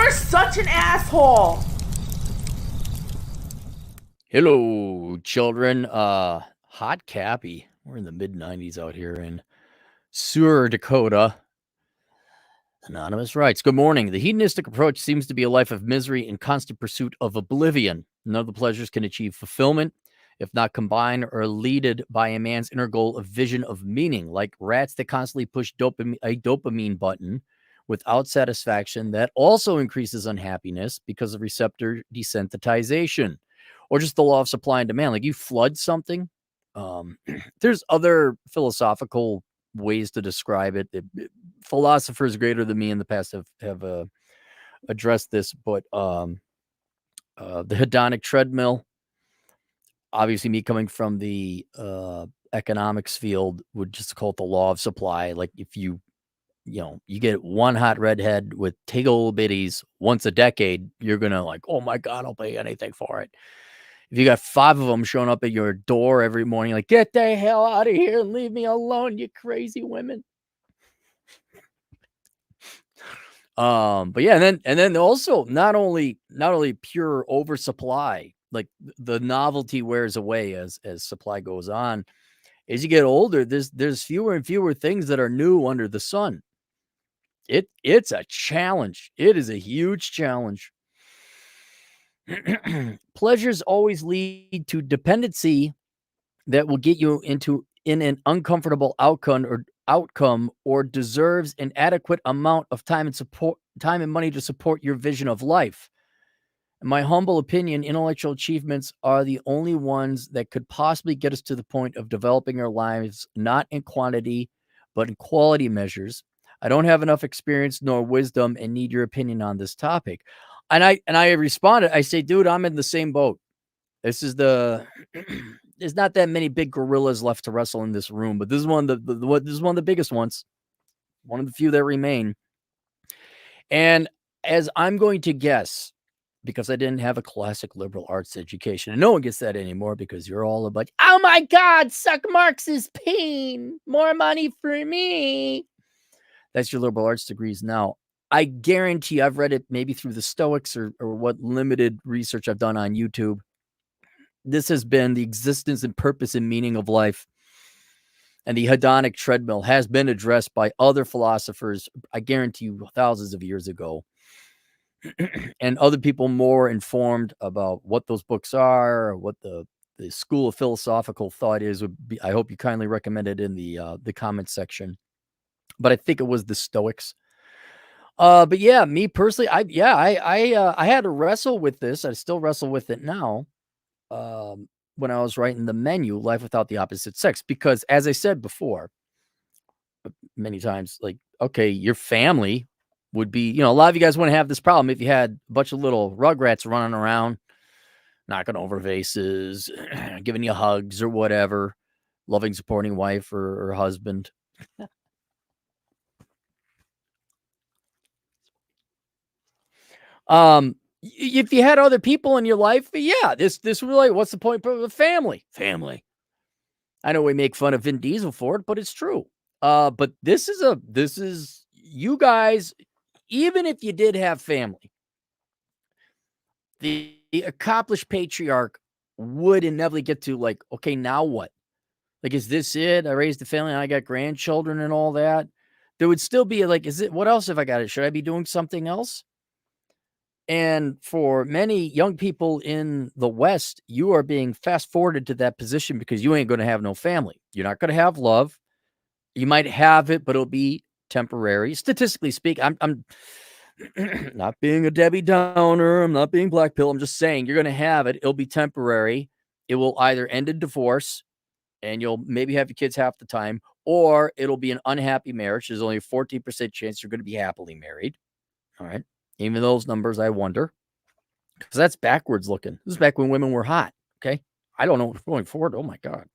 You're such an asshole. Hello, children. Hot Cappy. We're in the mid-90s out here in Sur, Dakota. Anonymous writes, good morning. The hedonistic approach seems to be a life of misery and constant pursuit of oblivion. None of the pleasures can achieve fulfillment, if not combined or leaded by a man's inner goal of vision of meaning, like rats that constantly push a dopamine button without satisfaction that also increases unhappiness because of receptor desensitization, or just the law of supply and demand. Like you flood something. There's other philosophical ways to describe it. Philosophers greater than me in the past have addressed this, but the hedonic treadmill, obviously me coming from the economics field, would just call it the law of supply. Like if you get one hot redhead with tiggle bitties once a decade, you're going to like, oh my God, I'll pay anything for it. If you got 5 of them showing up at your door every morning, like, get the hell out of here and leave me alone, you crazy women. But yeah, and then also not only pure oversupply, like the novelty wears away as supply goes on. As you get older, there's fewer and fewer things that are new under the sun. It's a challenge. It is a huge challenge. Pleasures always lead to dependency that will get you in an uncomfortable outcome or deserves an adequate amount of time and money to support your vision of life. In my humble opinion, intellectual achievements are the only ones that could possibly get us to the point of developing our lives, not in quantity, but in quality measures. I don't have enough experience nor wisdom and need your opinion on this topic. And I responded, I say, dude, I'm in the same boat. This is there's not that many big gorillas left to wrestle in this room, but this is one of this is one of the biggest ones, one of the few that remain. And as I'm going to guess, because I didn't have a classic liberal arts education, and no one gets that anymore because you're all about, oh my God, suck Marx's pain, more money for me. That's your liberal arts degrees now. I guarantee I've read it maybe through the Stoics or what limited research I've done on YouTube. This has been the existence and purpose and meaning of life. And the hedonic treadmill has been addressed by other philosophers, I guarantee you, thousands of years ago. And other people more informed about what those books are, or what the school of philosophical thought is. Would be, I hope you kindly recommend it in the comment section. But I think it was the Stoics. But yeah, me personally, I had to wrestle with this. I still wrestle with it now. When I was writing the menu, Life Without the Opposite Sex, because as I said before, many times, like, okay, your family would be, a lot of you guys wouldn't have this problem if you had a bunch of little rugrats running around, knocking over vases, giving you hugs or whatever, loving, supporting wife or husband. If you had other people in your life, yeah, this would be like, what's the point of a family? Family. I know we make fun of Vin Diesel for it, but it's true. But this is you guys, even if you did have family, the accomplished patriarch would inevitably get to like, okay, now what? Like, is this it? I raised a family and I got grandchildren and all that. There would still be like, what else have I got? Should I be doing something else? And for many young people in the West, you are being fast forwarded to that position because you ain't going to have no family. You're not going to have love. You might have it, but it'll be temporary. Statistically speaking, I'm not being a Debbie Downer. I'm not being black pill. I'm just saying you're going to have it. It'll be temporary. It will either end in divorce and you'll maybe have your kids half the time, or it'll be an unhappy marriage. There's only a 14% chance you're going to be happily married. All right. Even those numbers, I wonder, because that's backwards looking. This is back when women were hot. Okay. I don't know going forward. Oh my God.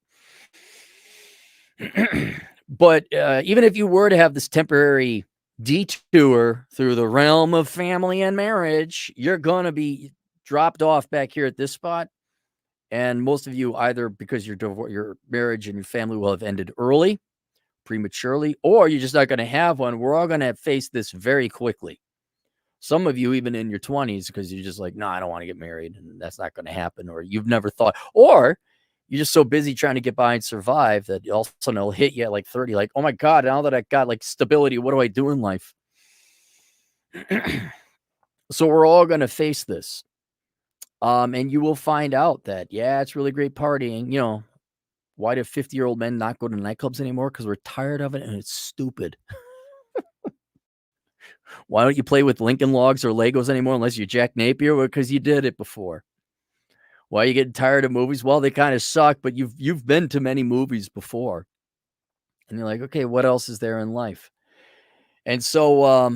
But even if you were to have this temporary detour through the realm of family and marriage, you're going to be dropped off back here at this spot. And most of you, either because your marriage and your family will have ended early, prematurely, or you're just not going to have one. We're all going to face this very quickly. Some of you even in your 20s because you're just like, no, I don't want to get married, and that's not going to happen. Or you've never thought, or you're just so busy trying to get by and survive that all of a sudden it'll hit you at like 30, like, oh my God, now that I got like stability, what do I do in life? So we're all going to face this. And you will find out that, yeah, it's really great partying. You know, why do 50-year-old men not go to nightclubs anymore? Because we're tired of it and it's stupid. Why don't you play with Lincoln Logs or Legos anymore unless you're Jack Napier? Because you did it before. Why are you getting tired of movies? Well, they kind of suck, but you've been to many movies before. And you're like, okay, what else is there in life? And so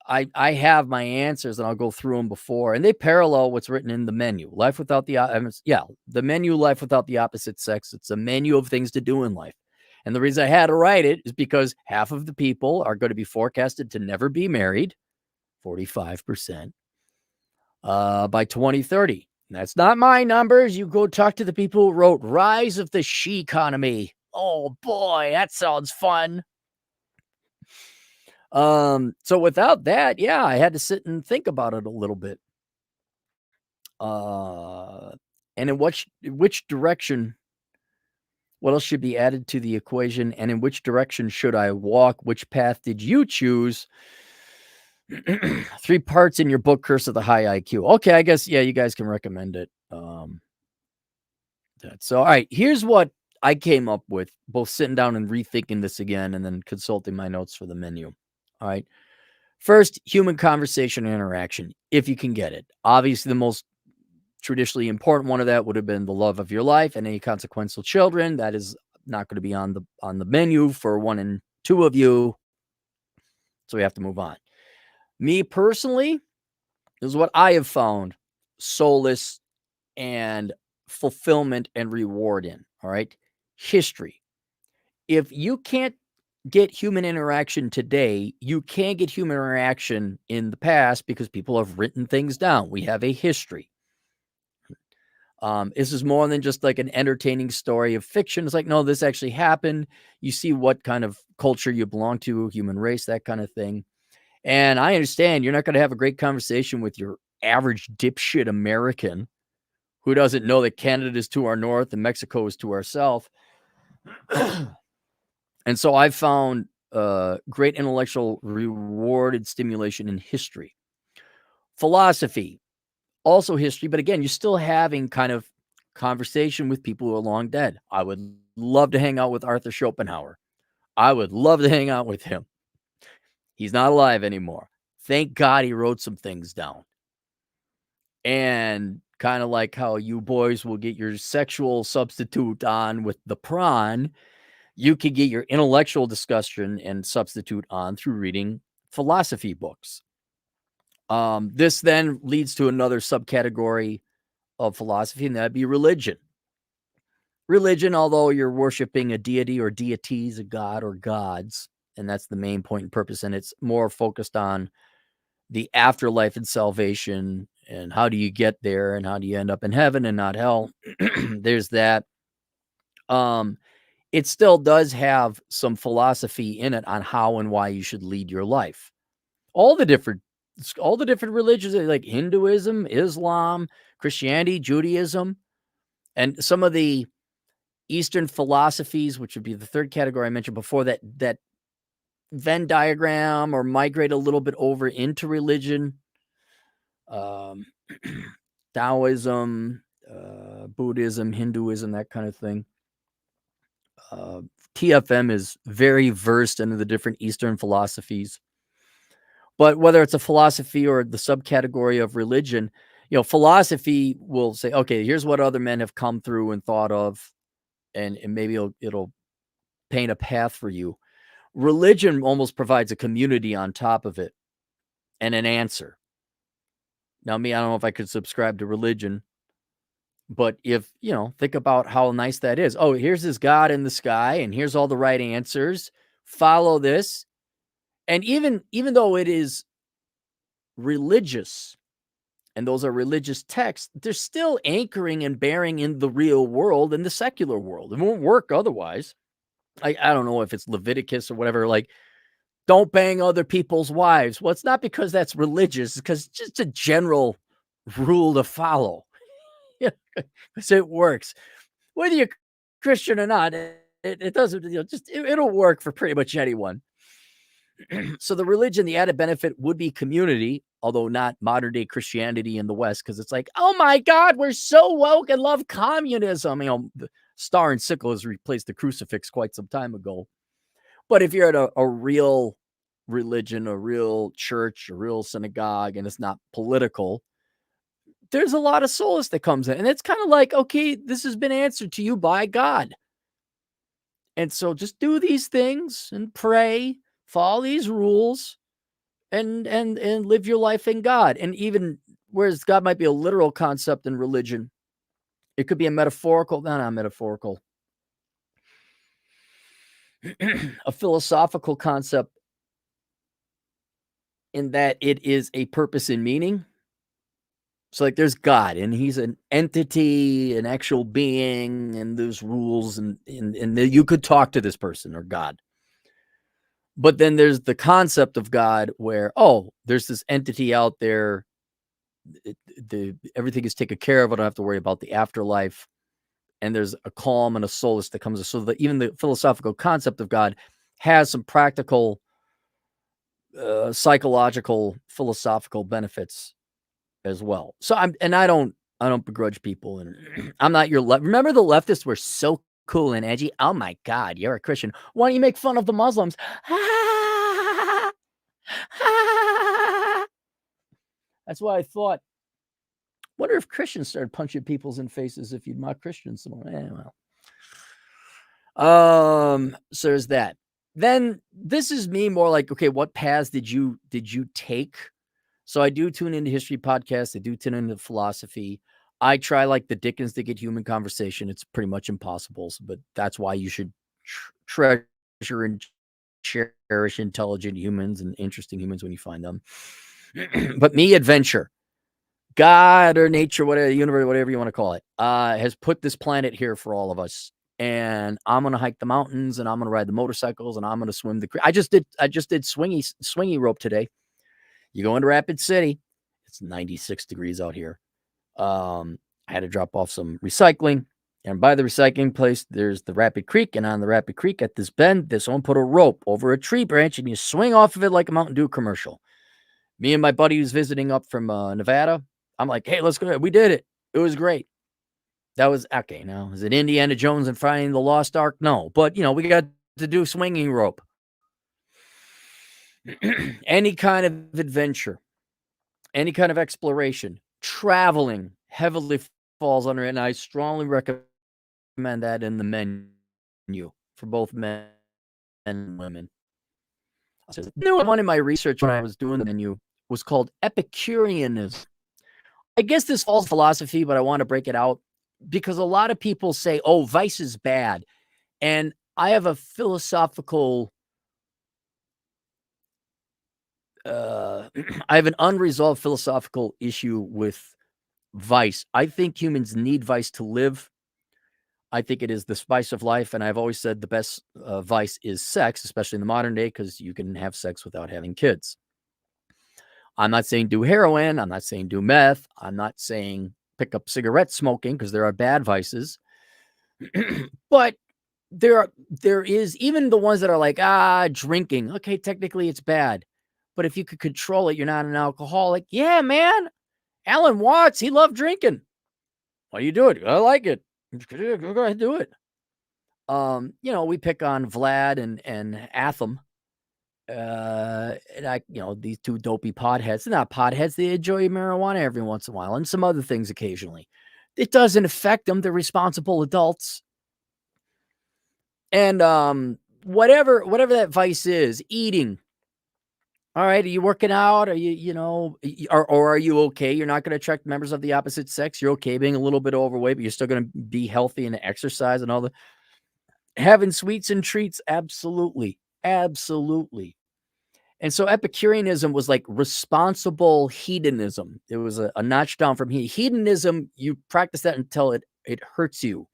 I have my answers, and I'll go through them before, and they parallel what's written in the menu. Life without the the menu, life without the opposite sex. It's a menu of things to do in life. And the reason I had to write it is because half of the people are going to be forecasted to never be married, 45%, by 2030. That's not my numbers. You go talk to the people who wrote Rise of the She Economy. Oh boy, that sounds fun. So without that, yeah, I had to sit and think about it a little bit. And in which direction, what else should be added to the equation, and in which direction should I walk? Which path did you choose? 3 parts in your book, Curse of the High IQ. Okay, I guess, yeah, you guys can recommend it. So, all right, here's what I came up with, both sitting down and rethinking this again and then consulting my notes for the menu. All right. First, human conversation and interaction, if you can get it. Obviously, the most traditionally important one of that would have been the love of your life and any consequential children. That is not going to be on the menu for 1 and 2 of you. So we have to move on. Me personally, this is what I have found solace and fulfillment and reward in. All right. History. If you can't get human interaction today, you can't get human interaction in the past because people have written things down. We have a history. This is more than just like an entertaining story of fiction. It's like, no, this actually happened. You see what kind of culture you belong to, human race, that kind of thing. And I understand you're not going to have a great conversation with your average dipshit American who doesn't know that Canada is to our north and Mexico is to our south. And so I've found great intellectual rewarded stimulation in history. Philosophy, also history, but again, you're still having kind of conversation with people who are long dead. I would love to hang out with Arthur Schopenhauer. I would love to hang out with him. He's not alive anymore. Thank God he wrote some things down. And kind of like how you boys will get your sexual substitute on with the prawn, you could get your intellectual discussion and substitute on through reading philosophy books. This then leads to another subcategory of philosophy, and that'd be religion. Religion, although you're worshiping a deity or deities, a god or gods, and that's the main point and purpose, and it's more focused on the afterlife and salvation and how do you get there and how do you end up in heaven and not hell. There's that. It still does have some philosophy in it on how and why you should lead your life. All the different religions, like Hinduism, Islam, Christianity, Judaism, and some of the Eastern philosophies, which would be the third category I mentioned before, that Venn diagram or migrate a little bit over into religion. Taoism, Buddhism, Hinduism, that kind of thing. TFM is very versed into the different Eastern philosophies. But whether it's a philosophy or the subcategory of religion, philosophy will say, okay, here's what other men have come through and thought of, and maybe it'll paint a path for you. Religion almost provides a community on top of it and an answer. Now, me, I don't know if I could subscribe to religion, but if, think about how nice that is. Oh, here's this God in the sky, and here's all the right answers. Follow this. And even though it is religious, and those are religious texts, they're still anchoring and bearing in the real world and the secular world. It won't work otherwise. I don't know if it's Leviticus or whatever, like don't bang other people's wives. Well, it's not because that's religious, it's because it's just a general rule to follow. Because it works. Whether you're Christian or not, it doesn't, it'll work for pretty much anyone. So the religion, the added benefit would be community, although not modern day Christianity in the West, because it's like, oh my God, we're so woke and love communism. The star and sickle has replaced the crucifix quite some time ago. But if you're at a real religion, a real church, a real synagogue, and it's not political, there's a lot of solace that comes in. And it's kind of like, okay, this has been answered to you by God. And so just do these things and pray, follow these rules, and live your life in God. And even whereas God might be a literal concept in religion, it could be a metaphorical, not metaphorical, a philosophical concept in that it is a purpose and meaning. So like there's God and he's an entity, an actual being, and there's rules and you could talk to this person or God. But then there's the concept of God where, oh, there's this entity out there. Everything is taken care of. I don't have to worry about the afterlife. And there's a calm and a solace that comes. So that even the philosophical concept of God has some practical, psychological, philosophical benefits as well. So I don't begrudge people, and I'm not your left. Remember, the leftists were so cool and edgy. Oh my God, you're a Christian. Why don't you make fun of the Muslims? That's why I thought, wonder if Christians started punching people's in faces if you'd mock Christians some more. So there's that. Then this is me more like, okay, what paths did you take? So I do tune into history podcasts. I do tune into philosophy. I try like the Dickens to get human conversation. It's pretty much impossible, but that's why you should treasure and cherish intelligent humans and interesting humans when you find them. But me, adventure, God or nature, whatever, universe, whatever you want to call it, has put this planet here for all of us. And I'm gonna hike the mountains, and I'm gonna ride the motorcycles, and I'm gonna swim the creek. I just did swingy rope today. You go into Rapid City, it's 96 degrees out here. I had to drop off some recycling, and by the recycling place, there's the Rapid Creek, and on the Rapid Creek at this bend, this one put a rope over a tree branch, and you swing off of it like a Mountain Dew commercial. Me and my buddy who's visiting up from Nevada, I'm like, hey, let's go. We did it. It was great. That was okay. Now, is it Indiana Jones and Finding the Lost Ark? No, but we got to do swinging rope. Any kind of adventure, any kind of exploration, traveling heavily falls under it, and I strongly recommend that in the menu for both men and women. One in my research when I was doing the menu was called Epicureanism. I guess this falls philosophy, but I want to break it out because a lot of people say, oh, vice is bad. And I have a philosophical I have an unresolved philosophical issue with vice. I think humans need vice to live. I think it is the spice of life. And I've always said the best vice is sex, especially in the modern day, because you can have sex without having kids. I'm not saying do heroin. I'm not saying do meth. I'm not saying pick up cigarette smoking, because there are bad vices. But there is even the ones that are like, drinking. Okay, technically it's bad. But if you could control it, you're not an alcoholic. Yeah, man. Alan Watts, he loved drinking. Why do you do it? I like it. Go ahead and do it. We pick on Vlad and Atham. These two dopey potheads. They're not potheads. They enjoy marijuana every once in a while and some other things occasionally. It doesn't affect them. They're responsible adults. And whatever that vice is, eating. All right, are you working out? Are you, or are you okay? You're not going to attract members of the opposite sex. You're okay being a little bit overweight, but you're still going to be healthy and exercise and all the having sweets and treats. Absolutely. Absolutely. And so Epicureanism was like responsible hedonism. It was a notch down from hedonism. You practice that until it hurts you,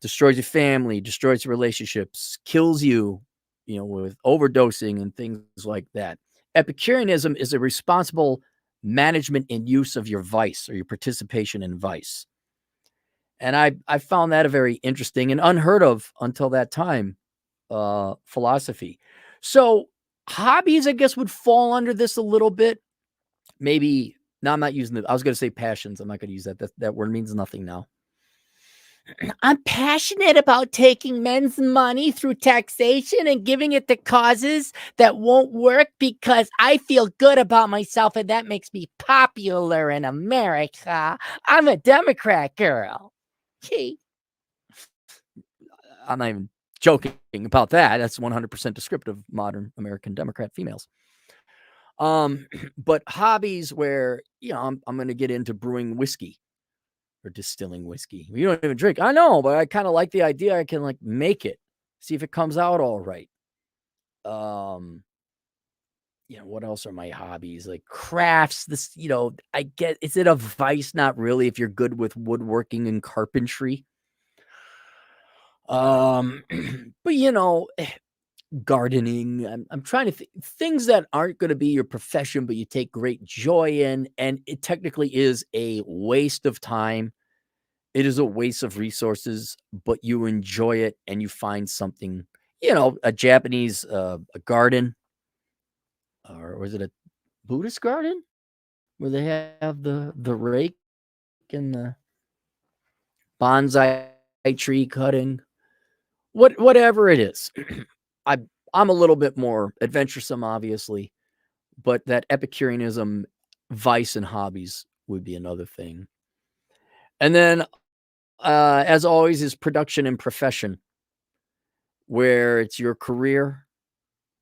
destroys your family, destroys your relationships, kills you. with overdosing and things like that. Epicureanism is a responsible management and use of your vice or your participation in vice. And I found that a very interesting and unheard of until that time philosophy. So hobbies, I guess, would fall under this a little bit. Maybe no, I'm not using it. I was going to say passions. I'm not going to use that. That word means nothing now. I'm passionate about taking men's money through taxation and giving it to causes that won't work because I feel good about myself and that makes me popular in America. I'm a Democrat girl. Gee. I'm not even joking about that. That's 100% descriptive of modern American Democrat females. But hobbies where, I'm going to get into brewing whiskey or distilling whiskey. You don't even drink. I know, but I kind of like the idea. I can like make it, see if it comes out all right. What else are my hobbies? Like crafts, this, I get, is it a vice? Not really. If you're good with woodworking and carpentry. But gardening. I'm trying to think things that aren't going to be your profession, but you take great joy in, and it technically is a waste of time. It is a waste of resources, but you enjoy it and you find something, a Japanese a garden, or was it a Buddhist garden where they have the rake and the bonsai tree cutting, whatever it is. I'm a little bit more adventuresome, obviously, but that Epicureanism, vice and hobbies would be another thing. And then, as always, is production and profession, where it's your career,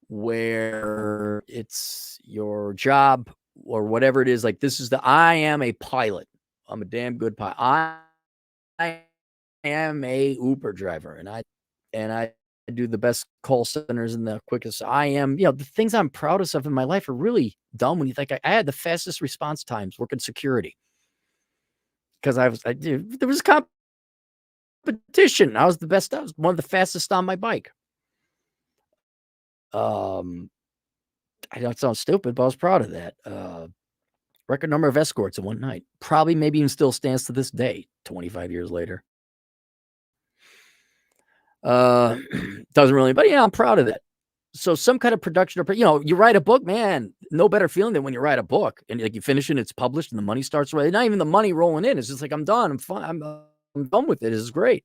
where it's your job, or whatever it is. Like I am a pilot. I'm a damn good pilot. I am a Uber driver, and I do the best call centers and the quickest. I am, the things I'm proudest of in my life are really dumb when you think I had the fastest response times working security. Because there was competition. I was the best. I was one of the fastest on my bike. I know it sounds stupid, but I was proud of that. Record number of escorts in one night. Probably maybe even still stands to this day, 25 years later. Doesn't really, but I'm proud of that. So some kind of production, or you write a book, man, no better feeling than when you write a book and like you finish it and it's published and the money starts rolling. Not even the money rolling in. It's just like, I'm done. I'm fine. I'm done with it. This is great.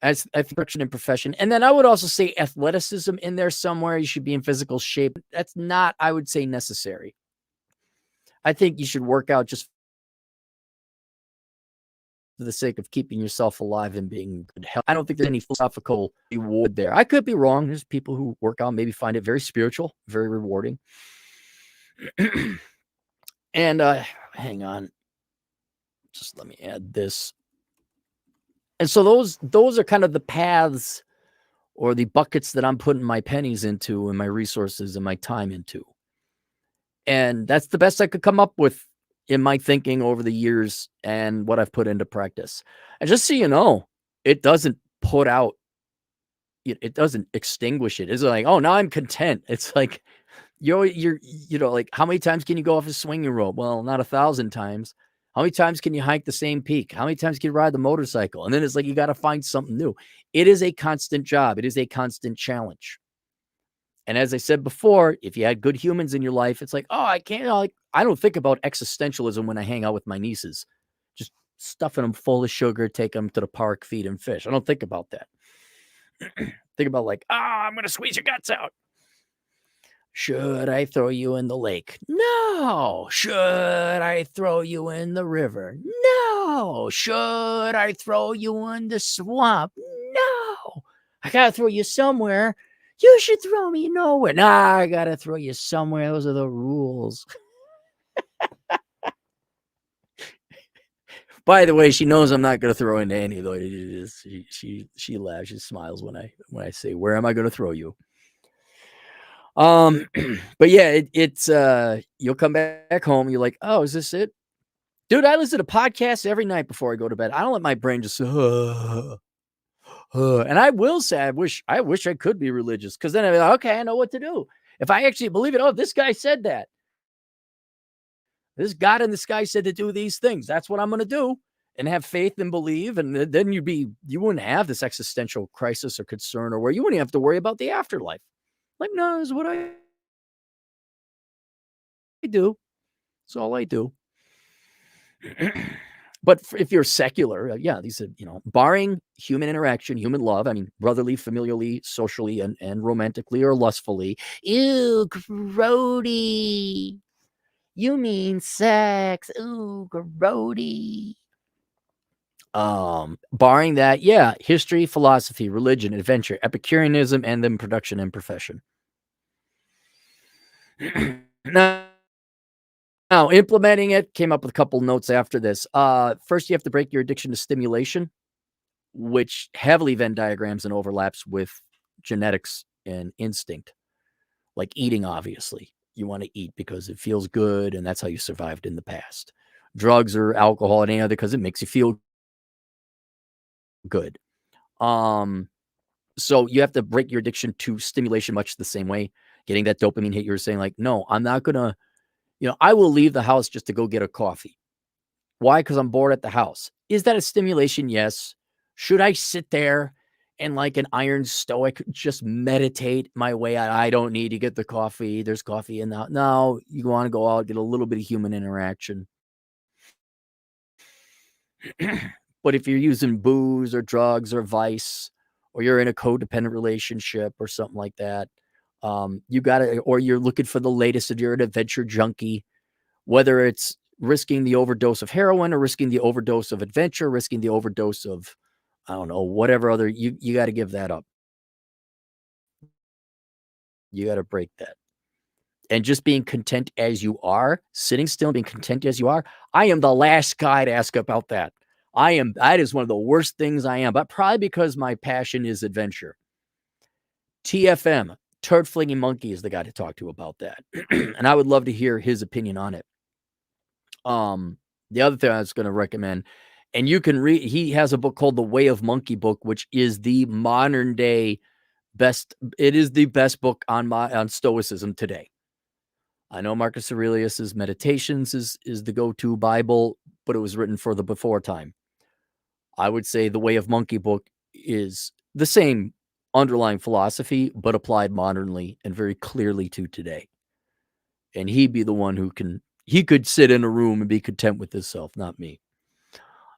As production and profession. And then I would also say athleticism in there somewhere. You should be in physical shape. That's not, I would say, necessary. I think you should work out just for the sake of keeping yourself alive and being in good health. I don't think there's any philosophical reward there. I could be wrong. There's people who work out, maybe find it very spiritual, very rewarding. And hang on. Just let me add this. And so those are kind of the paths or the buckets that I'm putting my pennies into and my resources and my time into. And that's the best I could come up with in my thinking over the years and what I've put into practice. And just so you know, it doesn't put out, it doesn't extinguish it. It's like, oh, now I'm content. It's like, you're like, how many times can you go off a swinging rope? Well, not 1,000 times. How many times can you hike the same peak? How many times can you ride the motorcycle? And then it's like, you got to find something new. It is a constant job. It is a constant challenge. And as I said before, if you had good humans in your life, it's like, oh, I can't, I don't think about existentialism when I hang out with my nieces, just stuffing them full of sugar, take them to the park, feed them fish. I don't think about that. Think about like, I'm going to squeeze your guts out. Should I throw you in the lake? No. Should I throw you in the river? No. Should I throw you in the swamp? No. I got to throw you somewhere. You should throw me nowhere. Nah, I got to throw you somewhere. Those are the rules. By the way, she knows I'm not going to throw into any of those. She laughs. She smiles when I say, where am I going to throw you? But yeah, it's you'll come back home. You're like, oh, is this it? Dude, I listen to podcasts every night before I go to bed. I don't let my brain just, And I will say, I wish I could be religious because then I'd be like, okay, I know what to do. If I actually believe it, oh, this guy said that. This God in the sky said to do these things. That's what I'm going to do, and have faith and believe. And then you wouldn't have this existential crisis or concern, or where you wouldn't have to worry about the afterlife. Like, no, this is what I do. It's all I do. But if you're secular, yeah, these are, barring human interaction, human love, I mean, brotherly, familially, socially, and romantically or lustfully. Ew, grody. You mean sex. Ooh, grody. Barring that, yeah, history, philosophy, religion, adventure, Epicureanism, and then production and profession. now, now, implementing it, came up with a couple notes after this. First, you have to break your addiction to stimulation, which heavily Venn diagrams and overlaps with genetics and instinct, like eating, obviously. You want to eat because it feels good, and that's how you survived in the past. Drugs or alcohol and any other because it makes you feel good. So you have to break your addiction to stimulation much the same way. Getting that dopamine hit, you're saying, like, no, I'm not gonna, I will leave the house just to go get a coffee. Why? Because I'm bored at the house. Is that a stimulation? Yes. Should I sit there and, like an iron stoic, just meditate my way out? I don't need to get the coffee. There's coffee in the house. No, you want to go out, get a little bit of human interaction. But if you're using booze or drugs or vice, or you're in a codependent relationship or something like that, you gotta, or you're looking for the latest, if you're an adventure junkie, whether it's risking the overdose of heroin or risking the overdose of adventure, risking the overdose of, I don't know, whatever other, you got to give that up. You got to break that. And just being content as you are, sitting still and being content as you are. I am the last guy to ask about that. That is one of the worst things I am, but probably because my passion is adventure. TFM, Turd Flinging Monkey, is the guy to talk to about that. And I would love to hear his opinion on it. The other thing I was going to recommend, and you can read, he has a book called The Way of Monkey Book, which is the modern day best. It is the best book on Stoicism today. I know Marcus Aurelius's Meditations is the go-to Bible, but it was written for the before time. I would say The Way of Monkey Book is the same underlying philosophy, but applied modernly and very clearly to today. And he'd be the one he could sit in a room and be content with himself, not me.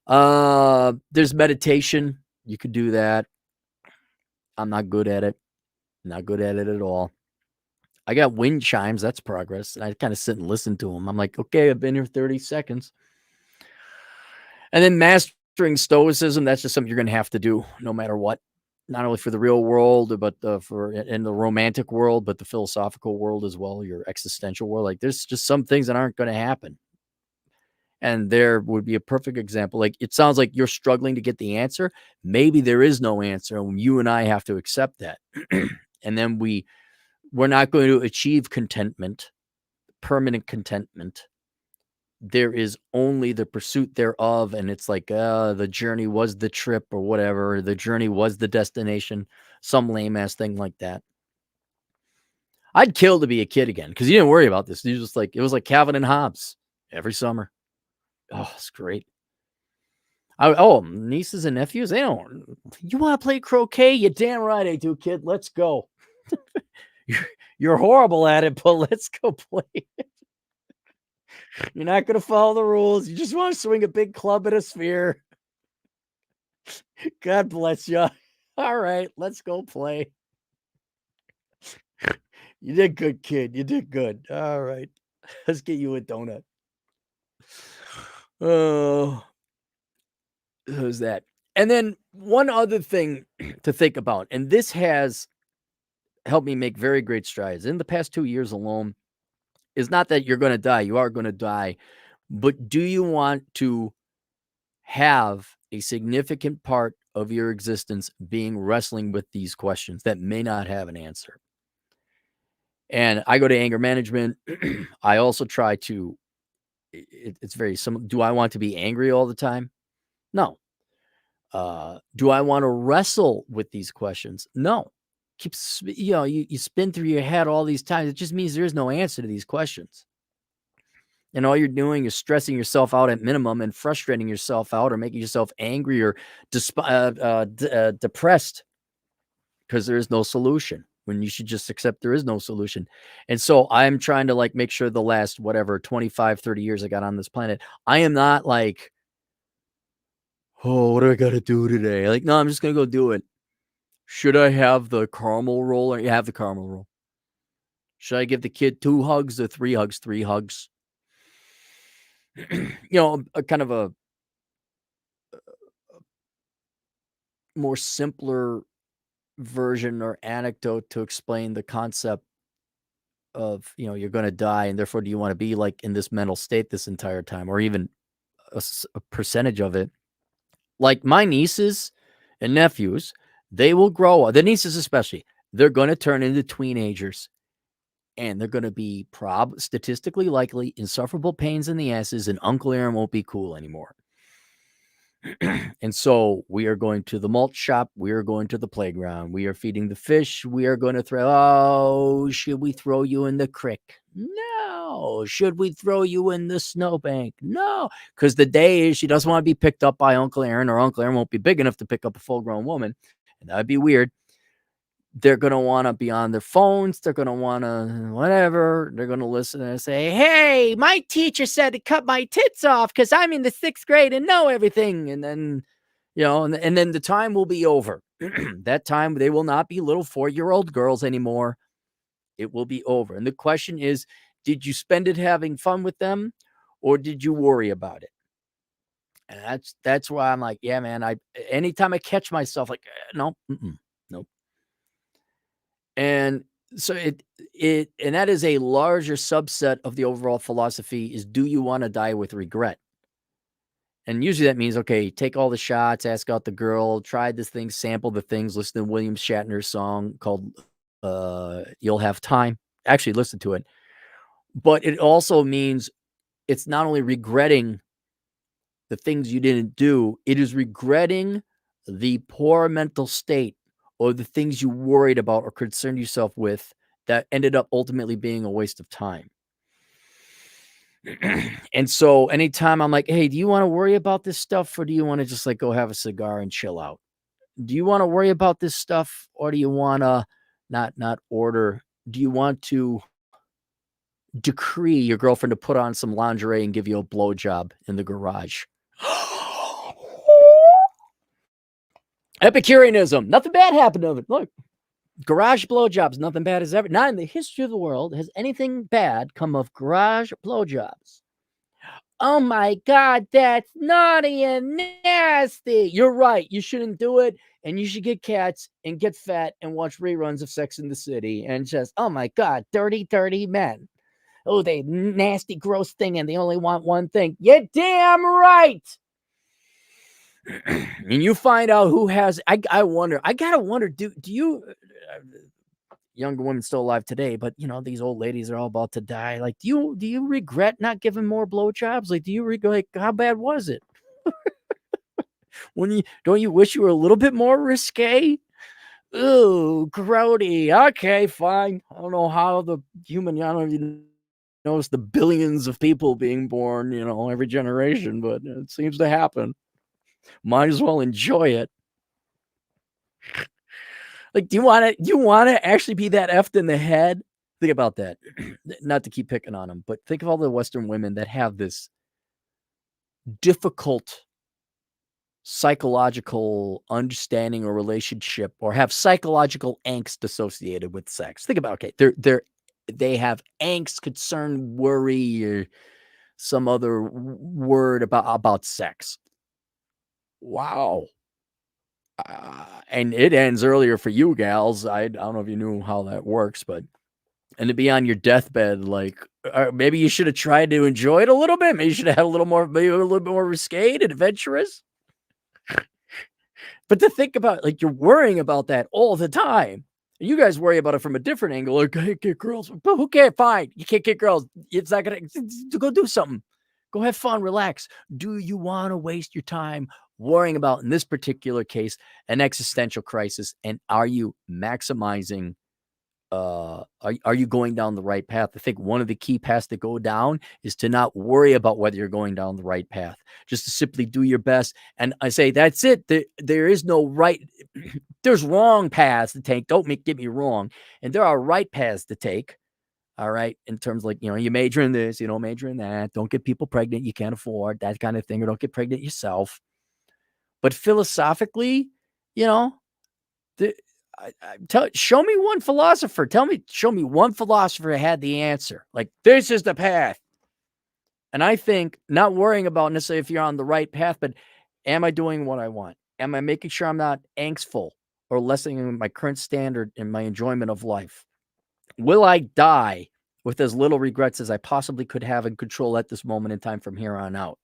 There's meditation. You could do that. I'm not good at it. Not good at it at all. I got wind chimes. That's progress. And I kind of sit and listen to them. I'm like, okay, I've been here 30 seconds. And then mastering stoicism, that's just something you're going to have to do no matter what. Not only for the real world, but for in the romantic world, but the philosophical world as well, your existential world. Like, there's just some things that aren't going to happen. And there would be a perfect example. Like, it sounds like you're struggling to get the answer. Maybe there is no answer, and you and I have to accept that. And then we're not going to achieve contentment, permanent contentment. There is only the pursuit thereof, and it's like, the journey was the trip or whatever. The journey was the destination, some lame ass thing like that. I'd kill to be a kid again because you didn't worry about this. You just like, it was like Calvin and Hobbes every summer. Oh, it's great. Nieces and nephews, they don't. You want to play croquet? You damn right I do, kid. Let's go. You're horrible at it, but let's go play. You're not going to follow the rules. You just want to swing a big club at a sphere. God bless you. All right, let's go play. You did good, kid. You did good. All right, let's get you a donut. Oh, who's that? And then one other thing to think about, and this has helped me make very great strides in the past 2 years alone, is not that you're going to die. You are going to die. But do you want to have a significant part of your existence being wrestling with these questions that may not have an answer? And I go to anger management. I also try to, it's very similar. Do I want to be angry all the time? No. Do I want to wrestle with these questions? No. You spin through your head all these times. It just means there's no answer to these questions. And all you're doing is stressing yourself out at minimum and frustrating yourself out or making yourself angry or depressed because there is no solution when you should just accept there is no solution. And so I'm trying to make sure the last, 25, 30 years I got on this planet, I am not like, oh, what do I got to do today? No, I'm just going to go do it. Should I have the caramel roll or you have the caramel roll? Should I give the kid 2 hugs or 3 hugs? 3 hugs. A kind of a more simpler version or anecdote to explain the concept of, you're going to die. And therefore, do you want to be in this mental state this entire time or even a percentage of it? Like my nieces and nephews, they will grow up. The nieces especially, they're going to turn into teenagers. And they're going to be statistically likely insufferable pains in the asses, and Uncle Aaron won't be cool anymore. And so we are going to the mulch shop. We are going to the playground. We are feeding the fish. We are going to should we throw you in the creek? No. Should we throw you in the snowbank? No. Because the day is she doesn't want to be picked up by Uncle Aaron, or Uncle Aaron won't be big enough to pick up a full-grown woman. And that would be weird. They're going to want to be on their phones. They're going to want to whatever. They're going to listen and say, hey, my teacher said to cut my tits off because I'm in the 6th grade and know everything. And then, and then the time will be over. That time, they will not be little 4-year-old girls anymore. It will be over. And the question is, did you spend it having fun with them or did you worry about it? And that's why I'm like, yeah, man, anytime I catch myself no, nope. And so and that is a larger subset of the overall philosophy is, do you want to die with regret? And usually that means, okay, take all the shots, ask out the girl, try this thing, sample the things, listen to William Shatner's song called You'll Have Time. Actually listen to it. But it also means it's not only regretting the things you didn't do, it is regretting the poor mental state or the things you worried about or concerned yourself with that ended up ultimately being a waste of time. And so anytime I'm like, hey, do you want to worry about this stuff or do you want to just go have a cigar and chill out? Do you want to worry about this stuff or do you want to not order? Do you want to decree your girlfriend to put on some lingerie and give you a blowjob in the garage? Epicureanism. Nothing bad happened of it. Look, garage blowjobs. Nothing bad has ever. Not in the history of the world has anything bad come of garage blowjobs. Oh my God, that's naughty and nasty. You're right. You shouldn't do it. And you should get cats and get fat and watch reruns of Sex in the City and just, oh my God, dirty, dirty men. Oh, they nasty, gross thing, and they only want one thing. You're damn right. And you find out who has. I gotta wonder. Do you? Younger women still alive today, but these old ladies are all about to die. Do you regret not giving more blowjobs? Do you regret? How bad was it? Don't you wish you were a little bit more risque? Ooh, grody. Okay, fine. I don't know how I don't even notice the billions of people being born, every generation, but it seems to happen. Might as well enjoy it. Do you want to actually be that effed in the head? Think about that. Not to keep picking on them, but think of all the Western women that have this difficult psychological understanding or relationship or have psychological angst associated with sex. Think about, okay, they have angst, concern, worry, or some other word about sex. Wow. And it ends earlier for you gals. I don't know if you knew how that works, and to be on your deathbed, maybe you should have tried to enjoy it a little bit. Maybe you should have had maybe a little bit more risque and adventurous. But to think about, you're worrying about that all the time. You guys worry about it from a different angle. Okay, get girls, but who cares? Fine, you can't get girls. It's not gonna go do something. Go have fun, relax. Do you want to waste your time worrying about, in this particular case, an existential crisis? And are you maximizing, are you going down the right path? I think one of the key paths to go down is to not worry about whether you're going down the right path, just to simply do your best. And I say, that's it. There is no right. There's wrong paths to take. Don't get me wrong. And there are right paths to take. All right. In terms like, you major in this, you don't major in that. Don't get people pregnant you can't afford, that kind of thing, or don't get pregnant yourself. But philosophically, show me one philosopher. Show me one philosopher who had the answer. Like, this is the path. And I think not worrying about necessarily if you're on the right path, but am I doing what I want? Am I making sure I'm not angstful or lessening my current standard in my enjoyment of life? Will I die with as little regrets as I possibly could have and control at this moment in time from here on out?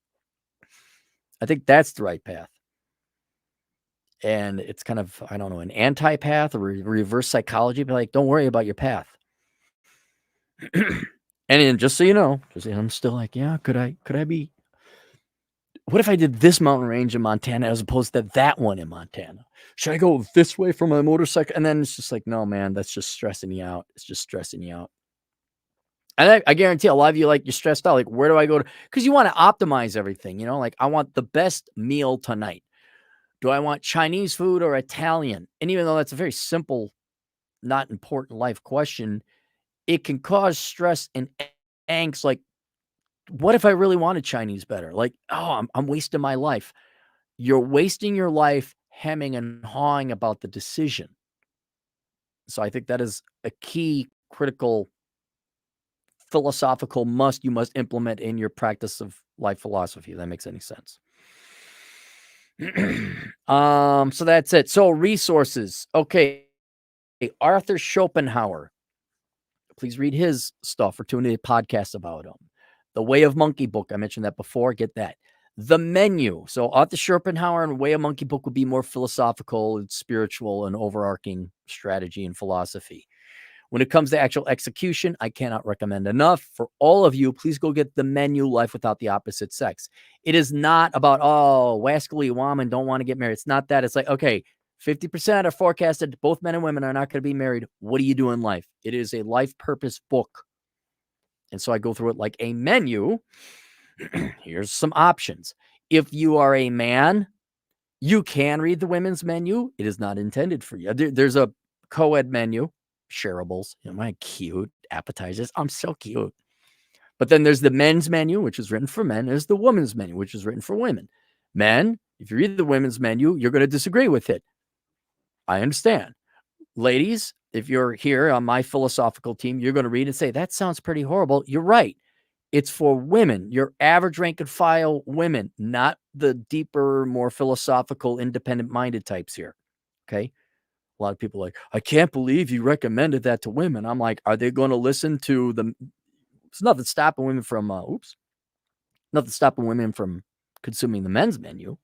I think that's the right path. And it's kind of, I don't know, an anti-path or reverse psychology, but like, don't worry about your path. And then just so you know, because I'm still like, yeah, could I be, what if I did this mountain range in Montana as opposed to that one in Montana? Should I go this way for my motorcycle? And then it's just like, no, man, that's just stressing you out. It's just stressing you out. And I guarantee a lot of you, like, you're stressed out. Like, where do I go to? Because you want to optimize everything, like, I want the best meal tonight. Do I want Chinese food or Italian? And even though that's a very simple, not important life question, it can cause stress and angst. Like, what if I really wanted Chinese better? Like, oh, I'm wasting my life. You're wasting your life hemming and hawing about the decision. So I think that is a key critical philosophical must you must implement in your practice of life philosophy. If that makes any sense. So that's it. So resources. Okay. Arthur Schopenhauer. Please read his stuff or tune in to podcasts about him. The Way of Monkey book. I mentioned that before. Get that. The Menu. So Arthur Schopenhauer and Way of Monkey book would be more philosophical and spiritual and overarching strategy and philosophy. When it comes to actual execution, I cannot recommend enough for all of you. Please go get The Menu, Life Without the Opposite Sex. It is not about, wascally women don't want to get married. It's not that. It's like, okay, 50% are forecasted. Both men and women are not going to be married. What do you do in life? It is a life purpose book. And so I go through it like a menu. Here's some options. If you are a man, you can read the women's menu. It is not intended for you. There's a co-ed menu. Shareables, my cute appetizers. I'm so cute. But then there's the men's menu, which is written for men. There's the women's menu, which is written for women. Men, if you read the women's menu, you're going to disagree with it. I understand. Ladies, if you're here on my philosophical team, you're going to read and say, that sounds pretty horrible. You're right. It's for women, your average rank and file women, not the deeper, more philosophical, independent-minded types here. Okay? A lot of people are like, I can't believe you recommended that to women. I'm like, are they going to listen to the? It's nothing stopping women from, nothing stopping women from consuming the men's menu.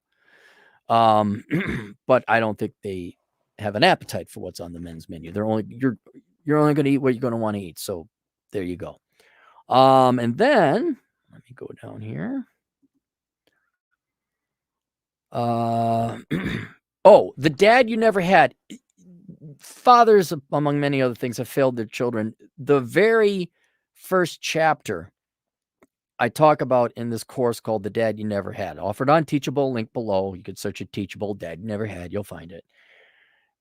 But I don't think they have an appetite for what's on the men's menu. You're only going to eat what you're going to want to eat. So there you go. And then let me go down here. The Dad You Never Had. Fathers, among many other things, have failed their children. The very first chapter I talk about in this course called The Dad You Never Had, offered on Teachable, link below. You could search it, Teachable, Dad You Never Had, you'll find it.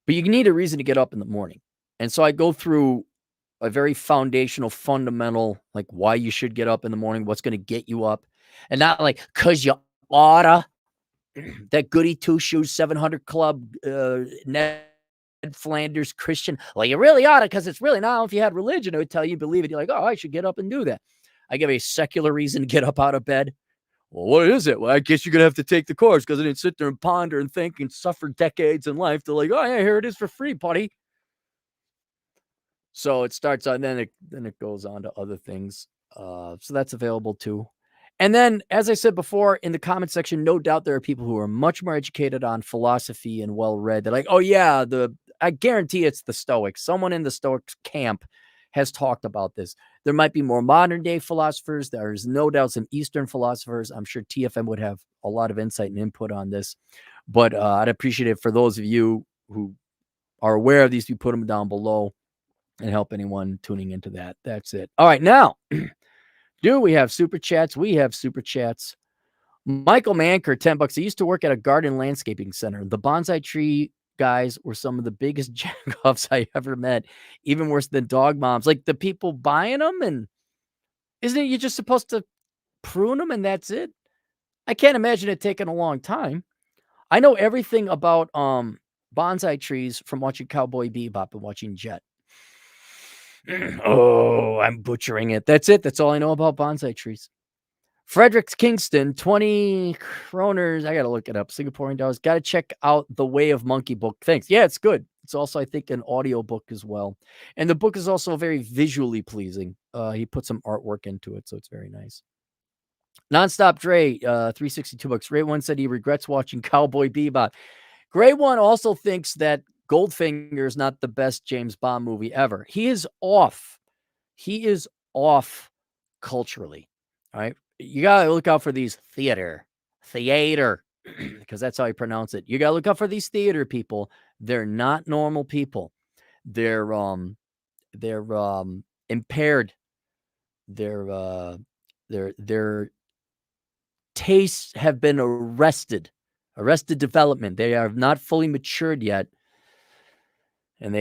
But you need a reason to get up in the morning. And so I go through a very foundational, fundamental, like why you should get up in the morning, what's going to get you up. And not like, because you oughta. That goody two-shoes 700 Club, Ned Flanders Christian. Well, you really ought to, because it's really now, if you had religion, it would tell you believe it. You're like, oh, I should get up and do that. I give a secular reason to get up out of bed. Well, what is it? Well, I guess you're going to have to take the course, because I didn't sit there and ponder and think and suffer decades in life. They're like, oh, yeah, here it is for free, buddy. So it starts on, then it goes on to other things. So that's available too. And then, as I said before, in the comment section, no doubt there are people who are much more educated on philosophy and well-read. They're like, oh, yeah, I guarantee it's the Stoics. Someone in the Stoics camp has talked about this. There might be more modern day philosophers. There's no doubt some Eastern philosophers. I'm sure TFM would have a lot of insight and input on this, but I'd appreciate it for those of you who are aware of these, you put them down below and help anyone tuning into that. That's it. All right. Now, do we have super chats? We have super chats. Michael Manker, $10. I used to work at a garden landscaping center. The bonsai tree guys were some of the biggest jackoffs I ever met, even worse than dog moms. Like the people buying them, and isn't it you just supposed to prune them and that's it? I can't imagine it taking a long time. I know everything about bonsai trees from watching Cowboy Bebop and watching Jet. Oh, I'm butchering it. That's it. That's all I know about bonsai trees. Fredericks Kingston, 20 kroners. I got to look it up. Singaporean dollars. Got to check out The Way of Monkey book. Thanks. Yeah, it's good. It's also, I think, an audio book as well. And the book is also very visually pleasing. He put some artwork into it, so it's very nice. Nonstop Dre, $362. Ray One said he regrets watching Cowboy Bebop. Gray One also thinks that Goldfinger is not the best James Bond movie ever. He is off. He is off culturally. All right. You got to look out for these theater, because that's how you pronounce it. You got to look out for these theater people. They're not normal people. They're impaired. Their tastes have been arrested development. They are not fully matured yet. And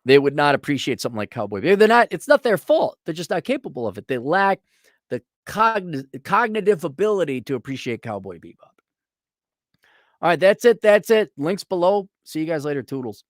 they would not appreciate something like Cowboy Bebop. They're not, it's not their fault. They're just not capable of it. They lack the cognitive ability to appreciate Cowboy Bebop. All right, that's it. Links below. See you guys later. Toodles.